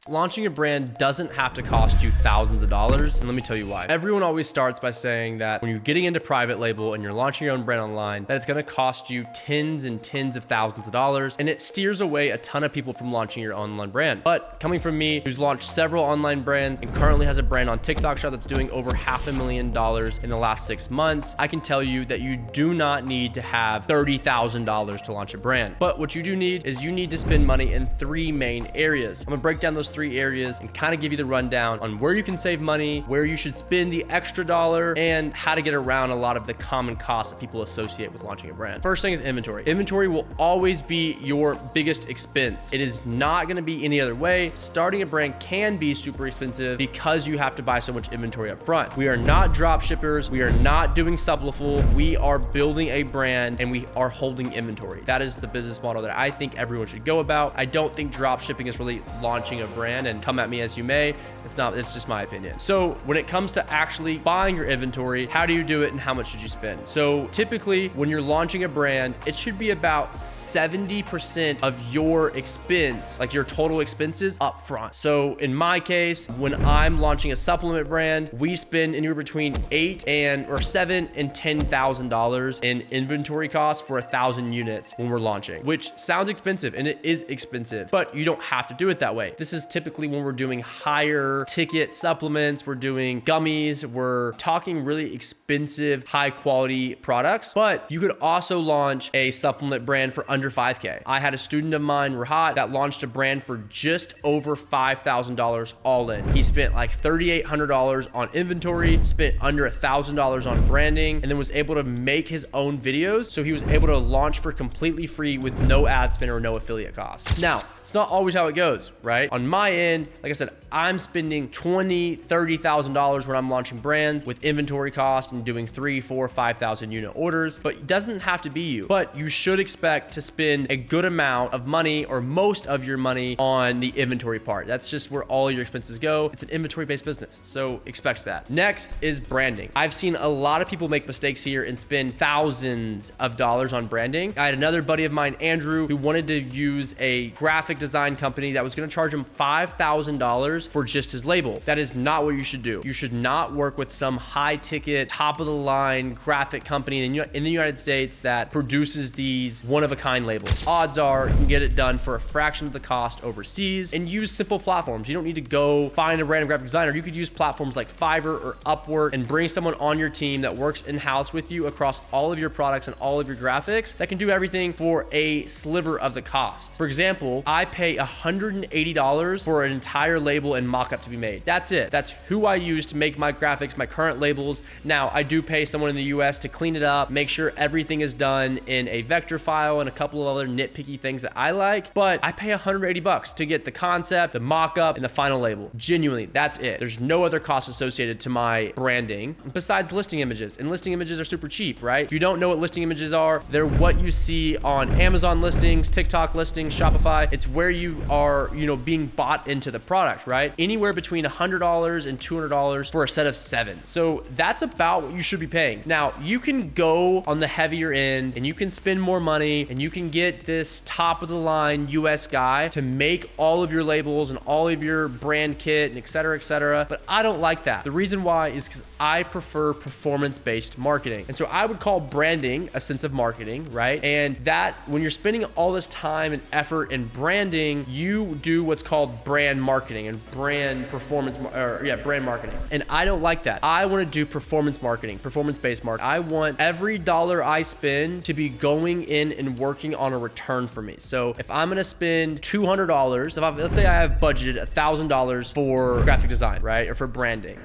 Launching a brand doesn't have to cost you thousands of dollars, and let me tell you why. Everyone always starts by saying that when you're getting into private label and you're launching your own brand online, that it's gonna cost you tens and tens of thousands of dollars, and it steers away a ton of people from launching your online brand. But coming from me, who's launched several online brands and currently has a brand on TikTok Shop that's doing over $500,000 in the last 6 months, I can tell you that you do not need to have $30,000 to launch a brand. But what you do need is you need to spend money in 3 main areas. I'm gonna break down those 3 areas and kind of give you the rundown on where you can save money, where you should spend the extra dollar, and how to get around a lot of the common costs that people associate with launching a brand. First thing is inventory. Inventory will always be your biggest expense. It is not gonna be any other way. Starting a brand can be super expensive because you have to buy so much inventory up front. We are not drop shippers. We are not doing Sublifull. We are building a brand and we are holding inventory. That is the business model that I think everyone should go about. I don't think drop shipping is really launching a brand, and come at me as you may. It's not, it's just my opinion. So when it comes to actually buying your inventory, how do you do it and how much should you spend? So typically when you're launching a brand, it should be about 70% of your expense, like your total expenses up front. So in my case, when I'm launching a supplement brand, we spend anywhere between $7,000 and $10,000 in inventory costs for 1,000 units when we're launching, which sounds expensive, and it is expensive, but you don't have to do it that way. This is typically when we're doing higher ticket supplements, we're doing gummies, we're talking really expensive, high quality products, but you could also launch a supplement brand for under $5K. I had a student of mine, Rahat, that launched a brand for just over $5,000 all in. He spent like $3,800 on inventory, spent under $1,000 on branding, and then was able to make his own videos. So he was able to launch for completely free with no ad spend or no affiliate costs. Now, it's not always how it goes, right? On my end, like I said, I'm spending $20,000, $30,000 when I'm launching brands with inventory costs and doing 3, 4, 5,000 unit orders, but it doesn't have to be you. But you should expect to spend a good amount of money or most of your money on the inventory part. That's just where all your expenses go. It's an inventory-based business, so expect that. Next is branding. I've seen a lot of people make mistakes here and spend thousands of dollars on branding. I had another buddy of mine, Andrew, who wanted to use a graphic design company that was going to charge him $5,000 for just his label. That is not what you should do. You should not work with some high ticket, top of the line graphic company in the United States that produces these one of a kind labels. Odds are you can get it done for a fraction of the cost overseas, and use simple platforms. You don't need to go find a random graphic designer. You could use platforms like Fiverr or Upwork and bring someone on your team that works in-house with you across all of your products and all of your graphics that can do everything for a sliver of the cost. For example, I pay $180 for an entire label and mock-up to be made. That's it. That's who I use to make my graphics, my current labels. Now, I do pay someone in the US to clean it up, make sure everything is done in a vector file and a couple of other nitpicky things that I like, but I pay $180 to get the concept, the mock-up, and the final label. Genuinely, that's it. There's no other cost associated to my branding besides listing images, and listing images are super cheap, right? If you don't know what listing images are, they're what you see on Amazon listings, TikTok listings, Shopify. It's where you are, being bought into the product, right? Anywhere between $100 and $200 for a set of 7. So that's about what you should be paying. Now, you can go on the heavier end and you can spend more money and you can get this top of the line US guy to make all of your labels and all of your brand kit and et cetera, but I don't like that. The reason why is because I prefer performance-based marketing. And so I would call branding a sense of marketing, right? And that when you're spending all this time and effort in branding, you do what's called brand marketing and brand marketing. And I don't like that. I want to do performance marketing, performance-based marketing. I want every dollar I spend to be going in and working on a return for me. So if I'm going to spend $200, let's say I have budgeted $1,000 for graphic design, right? Or for branding,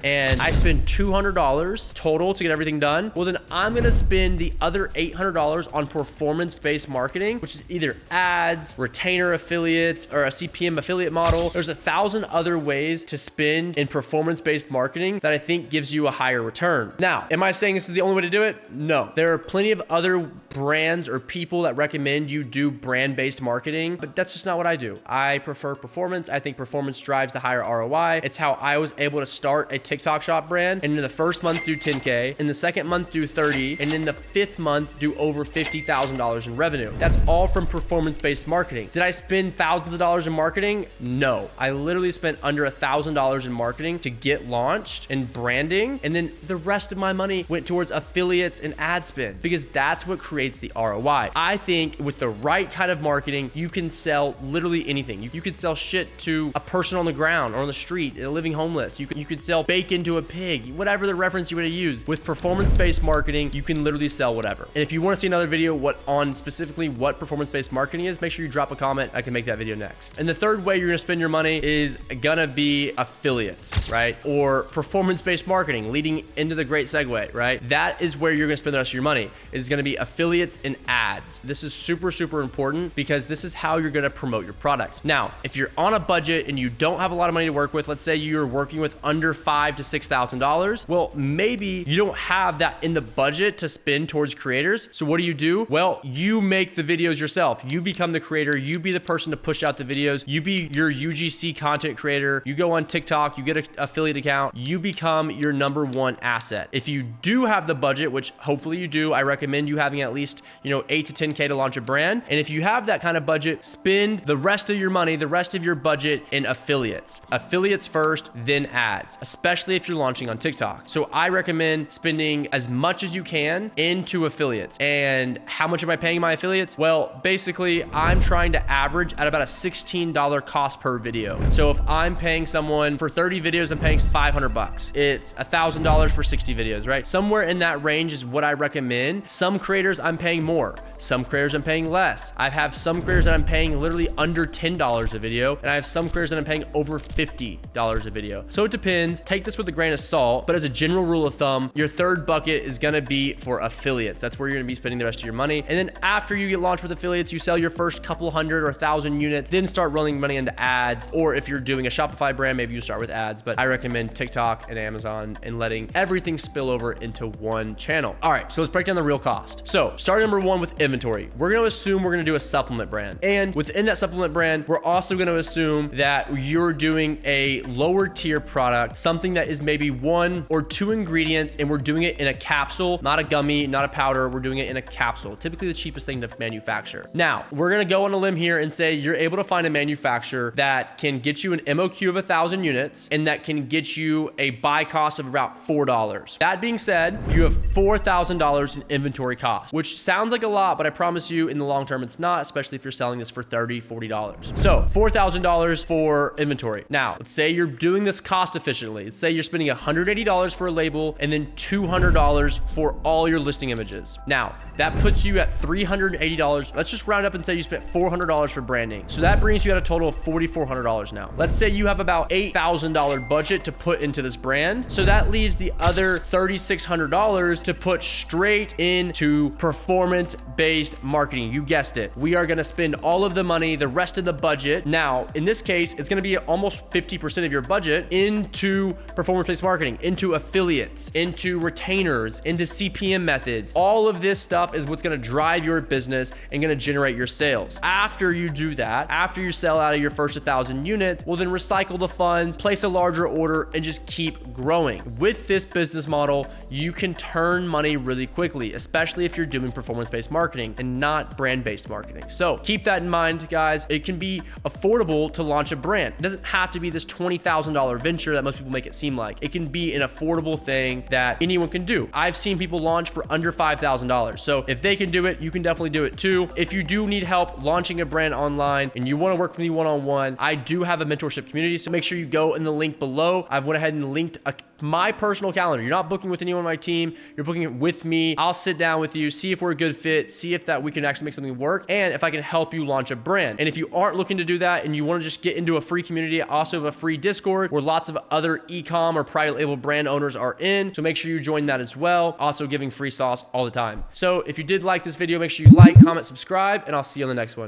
and I spend $200 total to get everything done, well, then I'm going to spend the other $800 on performance-based marketing, which is either ads, retainer affiliates, or a CPM affiliate model. There's 1,000 other ways to spend in performance-based marketing that I think gives you a higher return. Now, am I saying this is the only way to do it? No. There are plenty of other brands or people that recommend you do brand-based marketing, but that's just not what I do. I prefer performance. I think performance drives the higher ROI. It's how I was able to start a TikTok shop brand, and in the first month do 10K, in the second month do 30, and in the fifth month do over $50,000 in revenue. That's all from performance-based marketing. Did I spend thousands of dollars in marketing? No. I literally spent under $1,000 in marketing to get launched and branding, and then the rest of my money went towards affiliates and ad spend, because that's what creates the ROI. I think with the right kind of marketing, you can sell literally anything. You could sell shit to a person on the ground or on the street, a living homeless. You could sell bacon to a pig, whatever the reference you want to use. With performance-based marketing, you can literally sell whatever. And if you want to see another video on specifically what performance-based marketing is, make sure you drop a comment. I can make that video next. And the third way you're going to spend your money is gonna be affiliates, right? Or performance-based marketing, leading into the great segue, right? That is where you're gonna spend the rest of your money, is gonna be affiliates and ads. This is super, super important because this is how you're gonna promote your product. Now, if you're on a budget and you don't have a lot of money to work with, let's say you're working with under $5,000 to $6,000, well, maybe you don't have that in the budget to spend towards creators. So what do? Well, you make the videos yourself. You become the creator. You be the person to push out the videos. You be your UGC content creator. You go on TikTok, you get an affiliate account, you become your #1 asset. If you do have the budget, which hopefully you do, I recommend you having at least, 8 to 10K to launch a brand. And if you have that kind of budget, spend the rest of your money, the rest of your budget in affiliates. Affiliates first, then ads, especially if you're launching on TikTok. So I recommend spending as much as you can into affiliates. And how much am I paying my affiliates? Well, basically, I'm trying to average at about a $16 cost per video. So if I'm paying someone for 30 videos, I'm paying $500. It's $1,000 for 60 videos, right? Somewhere in that range is what I recommend. Some creators I'm paying more. Some creators I'm paying less. I have some creators that I'm paying literally under $10 a video, and I have some creators that I'm paying over $50 a video. So it depends. Take this with a grain of salt, but as a general rule of thumb, your third bucket is gonna be for affiliates. That's where you're gonna be spending the rest of your money. And then after you get launched with affiliates, you sell your first couple hundred or 1,000 units, then start rolling money into ads. Or if you're doing a Shopify brand, maybe you start with ads, but I recommend TikTok and Amazon and letting everything spill over into one channel. All right, so let's break down the real cost. So starting #1 with inventory. We're gonna assume we're gonna do a supplement brand. And within that supplement brand, we're also gonna assume that you're doing a lower tier product, something that is maybe 1 or 2 ingredients, and we're doing it in a capsule, not a gummy, not a powder. We're doing it in a capsule, typically the cheapest thing to manufacture. Now, we're gonna go on a limb here and say you're able to find a manufacturer that can get you an MOQ of 1,000 units and that can get you a buy cost of about $4. That being said, you have $4,000 in inventory cost, which sounds like a lot, but I promise you in the long term, it's not, especially if you're selling this for $30, $40. So $4,000 for inventory. Now, let's say you're doing this cost efficiently. Let's say you're spending $180 for a label and then $200 for all your listing images. Now, that puts you at $380. Let's just round up and say you spent $400 for branding. So that brings you at a total of $4,400 now. Let's say you have about $8,000 budget to put into this brand. So that leaves the other $3,600 to put straight into performance-based marketing. You guessed it. We are gonna spend all of the money, the rest of the budget. Now, in this case, it's gonna be almost 50% of your budget into performance-based marketing, into affiliates, into retainers, into CPM methods. All of this stuff is what's gonna drive your business and gonna generate your sales. After you do that, after you sell out of your first 1,000 units, well then recycle the funds, place a larger order, and just keep growing. With this business model, you can turn money really quickly, especially if you're doing performance-based marketing and not brand-based marketing. So keep that in mind, guys. It can be affordable to launch a brand. It doesn't have to be this $20,000 venture that most people make it seem like. It can be an affordable thing that anyone can do. I've seen people launch for under $5,000. So if they can do it, you can definitely do it too. If you do need help launching a brand online and you want to work with me one-on-one, I do have a mentorship community. So make sure you go in the link below. I've went ahead and linked my personal calendar. You're not booking with anyone on my team. You're booking it with me. I'll sit down with you, see if we're a good fit, see if that we can actually make something work, and if I can help you launch a brand. And if you aren't looking to do that and you want to just get into a free community, I also have a free Discord where lots of other e-com or private label brand owners are in. So make sure you join that as well. Also giving free sauce all the time. So if you did like this video, make sure you like, comment, subscribe, and I'll see you on the next one.